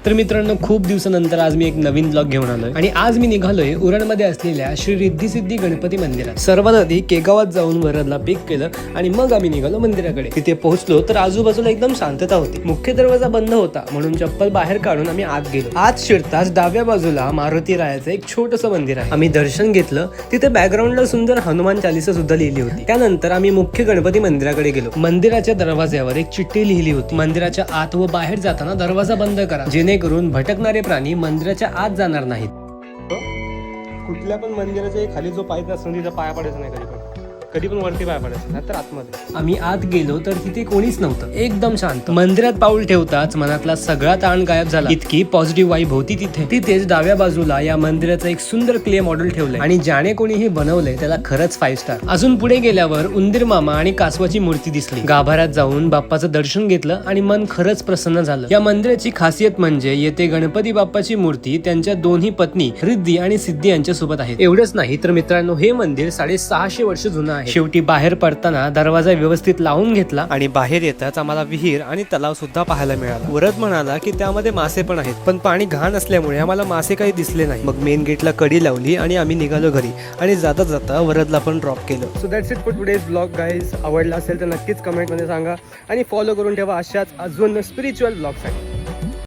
तर मित्रांनो, खूप दिवसानंतर आज मी एक नवीन ब्लॉग घेऊन आलोय आणि आज मी निघालोय उरणमध्ये असलेल्या श्री रिद्धी सिद्धी गणपती मंदिरात. सर्वात आधी केगावात जाऊन वरदला पिक केलं आणि मग आम्ही निघालो मंदिराकडे. तिथे पोहोचलो तर आजूबाजूला एकदम शांतता होती. मुख्य दरवाजा बंद होता म्हणून चप्पल बाहेर काढून आम्ही आत गेलो. आत शिरताच डाव्या बाजूला मारुती रायाचं एक छोटंसं मंदिर आहे. आम्ही दर्शन घेतलं. तिथे बॅकग्राऊंडला सुंदर हनुमान चालीसा सुद्धा लिहिली होती. त्यानंतर आम्ही मुख्य गणपती मंदिराकडे गेलो. मंदिराच्या दरवाज्यावर एक चिठ्ठी लिहिली होती, मंदिराच्या आत व बाहेर जाताना दरवाजा बंद करा, जेणेकरून भटकणारे प्राणी मंदिराच्या आत जाणार नाहीत. कुठल्या पण मंदिराच्या खाली जो पाय असतो तिथं पाया पडायचं नाही, कधी पण वरती पाय पडायचं नाही तर आतमध्ये. आम्ही आत गेलो तर तिथे कोणीच नव्हतं, एकदम शांत. मंदिरात पाऊल ठेवताच मनातला सगळा ताण गायब झाला. इतकी पॉझिटिव्ह वाईब होती तिथे. तिथेच डाव्या बाजूला या मंदिराचं एक सुंदर क्ले मॉडेल ठेवलंय आणि ज्याने कोणी हे बनवलंय त्याला खरंच 5 स्टार. अजून पुढे गेल्यावर उंदीर मामा आणि कासवाची मूर्ती दिसली. गाभाऱ्यात जाऊन बाप्पाचं दर्शन घेतलं आणि मन खरंच प्रसन्न झालं. या मंदिराची खासियत म्हणजे येथे गणपती बाप्पाची मूर्ती त्यांच्या दोन्ही पत्नी रिद्धी आणि सिद्धी यांच्या सोबत आहेत. एवढंच नाही तर मित्रांनो, हे मंदिर 650 वर्ष जुनं आहे. शेवटी बाहेर पडताना दरवाजा व्यवस्थित लावून घेतला आणि बाहेर येताच आम्हाला विहीर आणि तलाव सुद्धा पाहायला मिळाला. वरद म्हणाला की त्यामध्ये मासे पण आहेत, पण पाणी घाण असल्यामुळे आम्हाला मासे काही दिसले नाही. मग मेन गेटला कडी लावली आणि आम्ही निघालो घरी आणि जाता जाता वरदला पण ड्रॉप केलं. So that's it for today's blog guys. आवडला असेल तर नक्कीच कमेंट मध्ये सांगा आणि फॉलो करून ठेवा अशाच अजून स्पिरिच्युअल ब्लॉगसाठी.